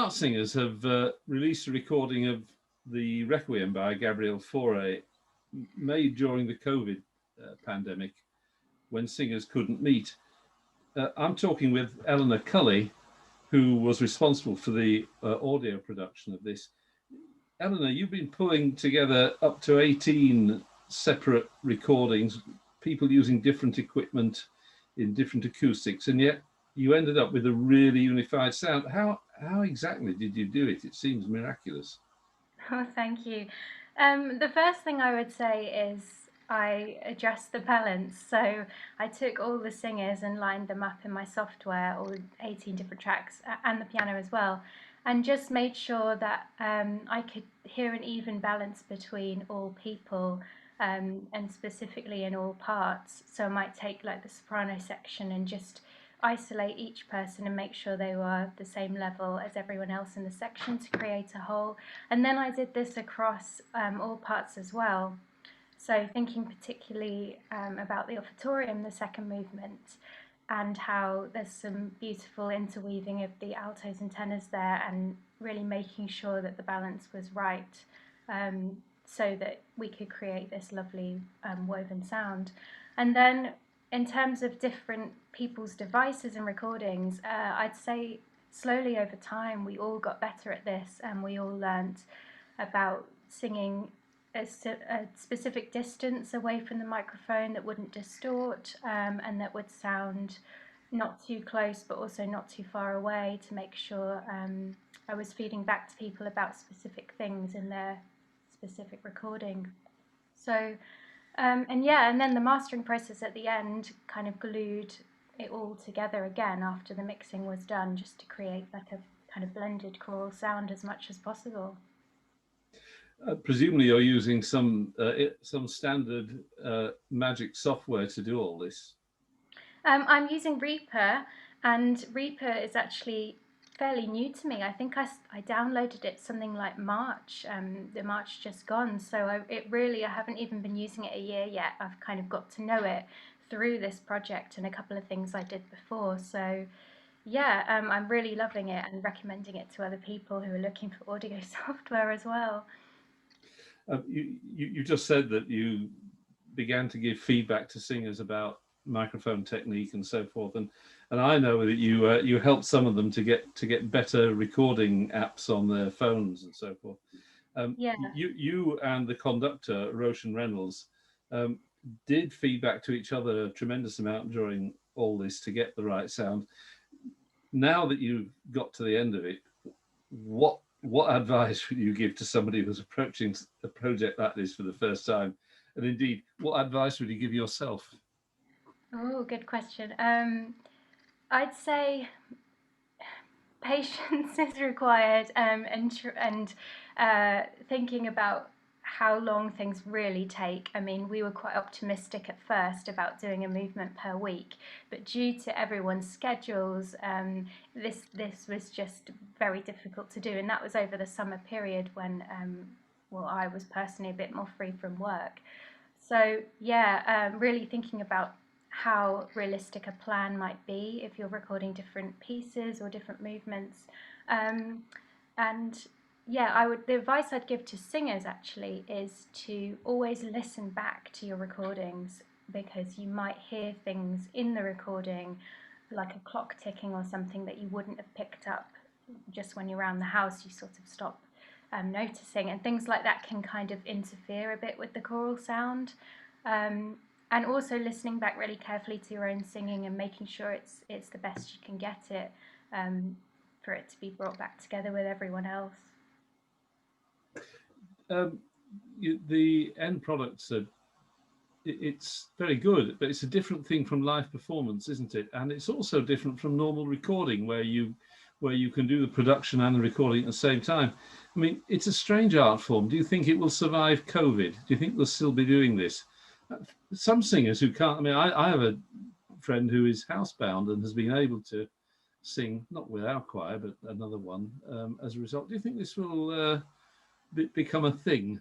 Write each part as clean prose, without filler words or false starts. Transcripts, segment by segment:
art singers have released a recording of the Requiem by Gabriel Fauré, made during the COVID pandemic when singers couldn't meet. I'm talking with Eleanor Cully, who was responsible for the audio production of this. Eleanor, you've been pulling together up to 18 separate recordings, people using different equipment in different acoustics, and yet you ended up with a really unified sound. How exactly did you do it? It seems miraculous. Oh, thank you. The first thing I would say is I adjust the balance. So I took all the singers and lined them up in my software, all 18 different tracks, and the piano as well, and just made sure that I could hear an even balance between all people, and specifically in all parts. So I might take like the soprano section and just isolate each person and make sure they were the same level as everyone else in the section to create a whole. And then I did this across all parts as well. So thinking particularly about the offertorium, the second movement, and how there's some beautiful interweaving of the altos and tenors there, and really making sure that the balance was right, so that we could create this lovely woven sound. And then in terms of different people's devices and recordings, I'd say slowly over time we all got better at this, and we all learnt about singing a specific distance away from the microphone that wouldn't distort, and that would sound not too close but also not too far away, to make sure I was feeding back to people about specific things in their specific recording. So, and yeah, and then the mastering process at the end kind of glued it all together again after the mixing was done, just to create like a kind of blended choral sound as much as possible. Presumably, you're using some standard Magic software to do all this. I'm using Reaper, and Reaper is actually fairly new to me. I think I downloaded it something like March, the March just gone. So I haven't even been using it a year yet. I've kind of got to know it through this project and a couple of things I did before. So yeah, I'm really loving it and recommending it to other people who are looking for audio software as well. You just said that you began to give feedback to singers about microphone technique and so forth, and I know that you helped some of them to get better recording apps on their phones and so forth. Yeah. You and the conductor Roshan Reynolds um, did feedback to each other a tremendous amount during all this to get the right sound. Now that you've got to the end of it, what advice would you give to somebody who's approaching a project like this for the first time? And indeed, what advice would you give yourself? Oh, good question. I'd say patience is required, and thinking about how long things really take. I mean, we were quite optimistic at first about doing a movement per week, but due to everyone's schedules, this was just very difficult to do, and that was over the summer period when well, I was personally a bit more free from work. So yeah, really thinking about how realistic a plan might be if you're recording different pieces or different movements. Um, and yeah, the advice I'd give to singers actually is to always listen back to your recordings, because you might hear things in the recording like a clock ticking or something that you wouldn't have picked up just when you're around the house. You sort of stop noticing, and things like that can kind of interfere a bit with the choral sound. Um, and also listening back really carefully to your own singing and making sure it's the best you can get it, for it to be brought back together with everyone else. Um, the end products are it's very good, but it's a different thing from live performance, isn't it? And it's also different from normal recording, where you can do the production and the recording at the same time. I mean, it's a strange art form. Do you think it will survive COVID? Do you think we'll still be doing this? Some singers who can't. I mean, I have a friend who is housebound and has been able to sing, not with our choir, but another one, as a result. Do you think this will become a thing?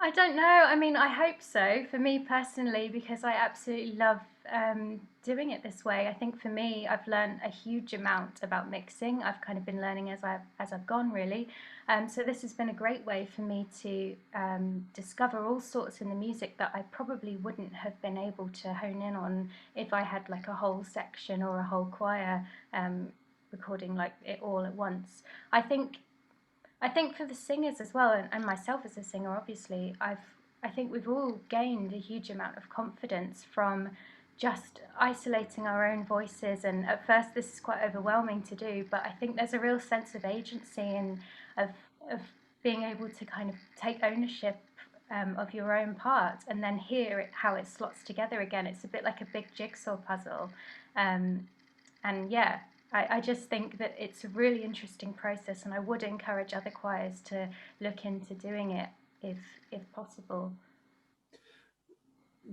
I don't know. I mean, I hope so for me personally, because I absolutely love doing it this way. I think for me, I've learned a huge amount about mixing. I've kind of been learning as I've gone, really. So this has been a great way for me to discover all sorts in the music that I probably wouldn't have been able to hone in on if I had like a whole section or a whole choir recording like it all at once. I think I think for the singers as well, and myself as a singer, obviously, I think we've all gained a huge amount of confidence from just isolating our own voices. And at first, this is quite overwhelming to do, but I think there's a real sense of agency and of of being able to kind of take ownership of your own part and then hear it, how it slots together again. It's a bit like a big jigsaw puzzle. Um, and yeah, I just think that it's a really interesting process, and I would encourage other choirs to look into doing it if if possible.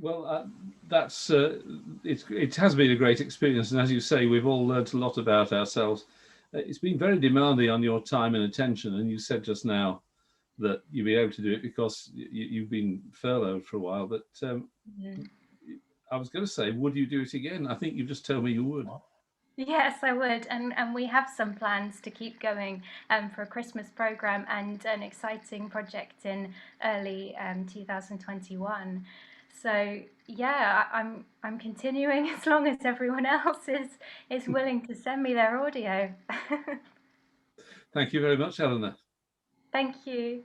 Well, that's it has been a great experience, and as you say, we've all learnt a lot about ourselves. It's been very demanding on your time and attention, and you said just now that you'll be able to do it because you've been furloughed for a while. But Mm. I was going to say, would you do it again? I think you just told me you would. Yes, I would, and we have some plans to keep going for a Christmas program and an exciting project in early 2021. So yeah, I'm continuing as long as everyone else is willing to send me their audio. Thank you very much, Eleanor. Thank you.